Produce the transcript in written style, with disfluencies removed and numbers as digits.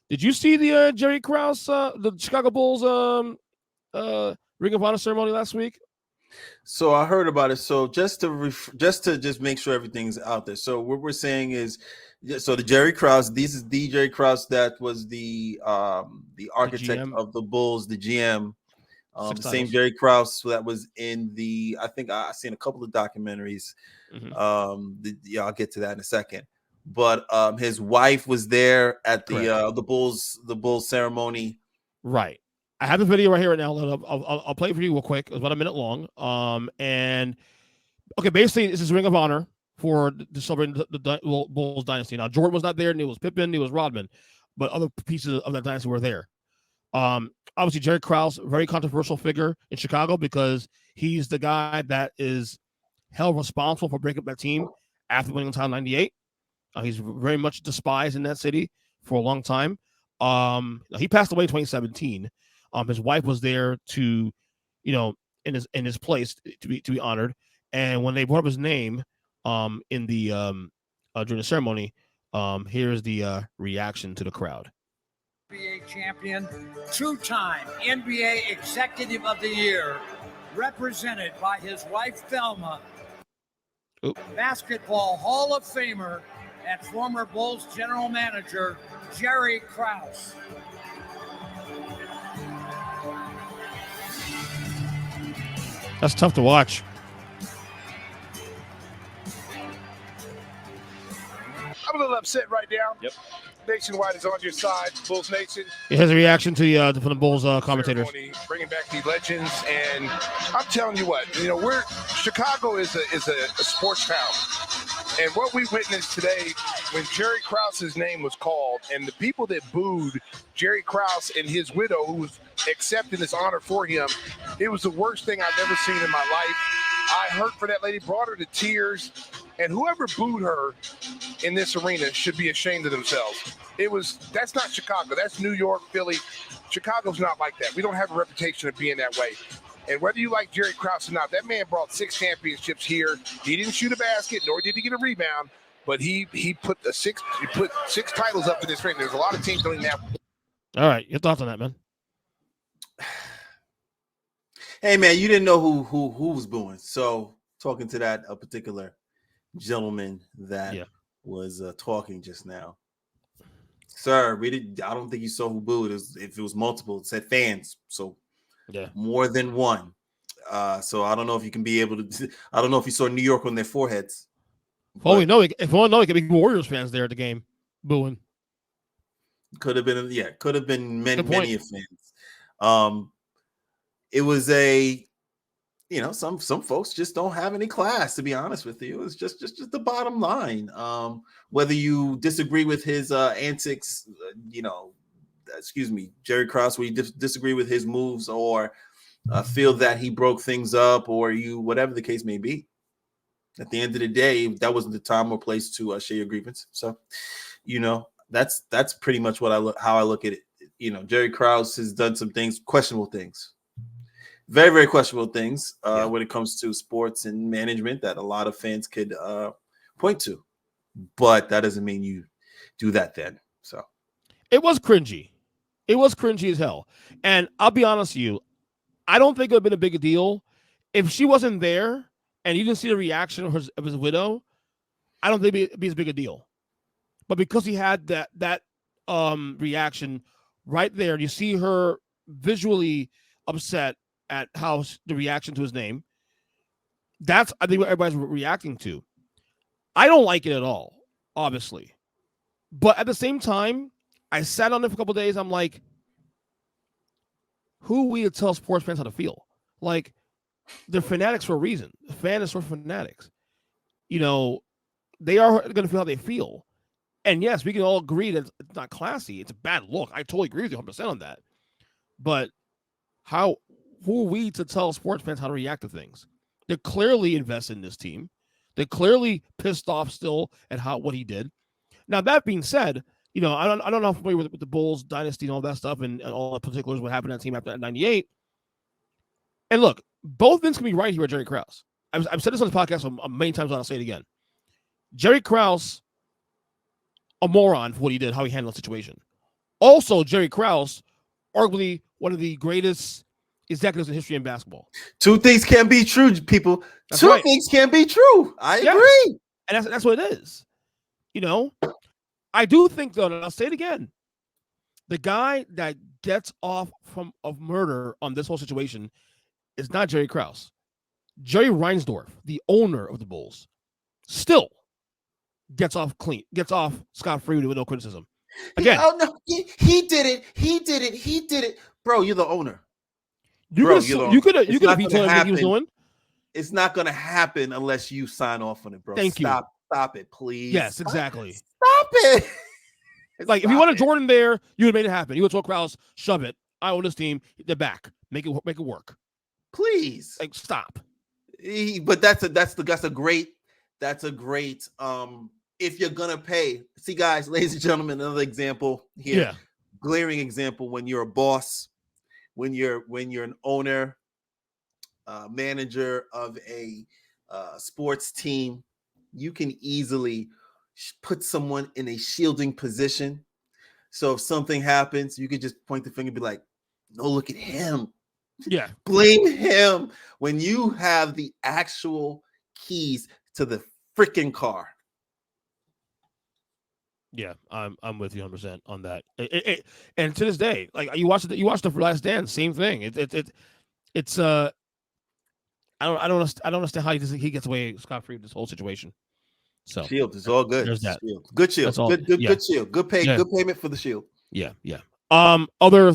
Did you see the Jerry Krause, the Chicago Bulls Ring of Honor ceremony last week? So I heard about it. So just to make sure everything's out there. So what we're saying is, so the Jerry Krause. This is the Jerry Krause that was the architect of the Bulls, the GM. The same Jerry Krause that was in the. I think I've seen a couple of documentaries. Mm-hmm. I'll get to that in a second. But his wife was there at the Bulls ceremony. Right. I have the video right here right now. I'll play it for you real quick. It's about a minute long. And okay, basically this is Ring of Honor for celebrating the Bulls dynasty. Now Jordan was not there, and it was Pippen, it was Rodman, but other pieces of that dynasty were there. Obviously Jerry Krause, very controversial figure in Chicago because he's the guy that is held responsible for breaking up that team after winning the title in '98. He's very much despised in that city for a long time. He passed away in 2017. His wife was there to, in his place to be honored. And when they brought up his name, in the during the ceremony, here's the reaction to the crowd. NBA champion, two-time NBA Executive of the Year, represented by his wife Thelma, Basketball Hall of Famer and former Bulls general manager Jerry Krause. That's tough to watch. I'm a little upset right now. Yep. Nationwide is on your side, Bulls Nation. Here's a reaction to from the Bulls commentators. Bringing back the legends, and I'm telling you what, Chicago is a sports town, and what we witnessed today when Jerry Krause's name was called, and the people that booed Jerry Krause and his widow, who was accepting this honor for him, it was the worst thing I've ever seen in my life. I hurt for that lady, brought her to tears, and whoever booed her in this arena should be ashamed of themselves. That's not Chicago. That's New York, Philly. Chicago's not like that. We don't have a reputation of being that way. And whether you like Jerry Krause or not, that man brought 6 championships here. He didn't shoot a basket, nor did he get a rebound, but he put 6 titles up in this ring. There's a lot of teams doing that. All right, your thoughts on that, man? Hey, man, you didn't know who was booing. So talking to that particular gentleman that was talking just now, sir, I don't think you saw who booed. If it was multiple, it said fans. So more than one. So I don't know if you can be able to. I don't know if you saw New York on their foreheads. Well, we know it could be Warriors fans there at the game booing. Could have been many of fans. It was some folks just don't have any class, to be honest with you. It's just the bottom line. Whether you disagree with his antics, Jerry Krause, where you disagree with his moves or feel that he broke things up, or whatever the case may be. At the end of the day, that wasn't the time or place to share your grievance. So, that's pretty much how I look at it. Jerry Krause has done some things, questionable things. Very, very questionable things when it comes to sports and management that a lot of fans could point to. But that doesn't mean you do that then. So it was cringy. It was cringy as hell. And I'll be honest with you, I don't think it would have been a big deal if she wasn't there and you didn't see the reaction of his widow. I don't think it'd be as big a deal. But because he had that reaction right there, you see her visually upset at how the reaction to his name. That's, I think, what everybody's reacting to. I don't like it at all, obviously. But at the same time, I sat on it for a couple of days. I'm like, who are we to tell sports fans how to feel? Like, they're fanatics for a reason. The fan is for fanatics. They are going to feel how they feel. And yes, we can all agree that it's not classy. It's a bad look. I totally agree with you 100% on that. But who are we to tell sports fans how to react to things? They're clearly invested in this team. They're clearly pissed off still at what he did. Now, that being said, I don't know how familiar with the Bulls dynasty and all that stuff and all the particulars what happened to that team after '98. And look, both things can be right here with Jerry Krause. I've said this on the podcast many times, and I'll say it again. Jerry Krause, a moron for what he did, how he handled the situation. Also, Jerry Krause, arguably one of the greatest executives in history in basketball. Two things can be true, people. That's Two right. things can be true. I agree. And that's what it is. I do think, though, and I'll say it again, the guy that gets off of murder on this whole situation is not Jerry Krause. Jerry Reinsdorf, the owner of the Bulls, still gets off scot-free with no criticism. Again, he did it. Bro, you're the owner. You could have vetoed what he was doing. It's not going to happen unless you sign off on it, bro. Stop it, please. Yes, exactly. Stop it. Like, if you wanted Jordan there, you would have made it happen. You would have told Krause, shove it. I own this team. They're back. Make it work. Please. Like, stop. But that's a great if you're gonna pay. See, guys, ladies and gentlemen, another example here. Yeah. Glaring example when you're a boss, when you're an owner, manager of a sports team, you can easily put someone in a shielding position. So if something happens, you could just point the finger and be like, no, look at him. Yeah. Blame him when you have the actual keys to the freaking car. Yeah, I'm with you 100% on that. And to this day, like, you watched the Last Dance, same thing. It's I don't understand how he gets away scot-free with this whole situation. So shield is all good. There's that. Shield. Good shield. Good shield. Good payment for the shield. Yeah. Other